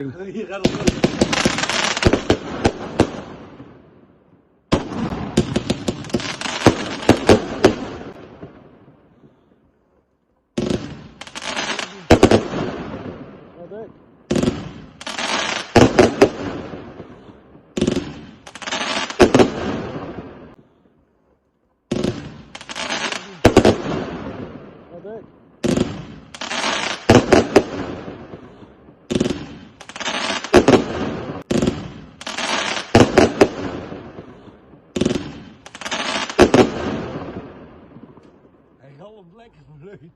Hier gaat het wel. Hij galmt lekker vleut.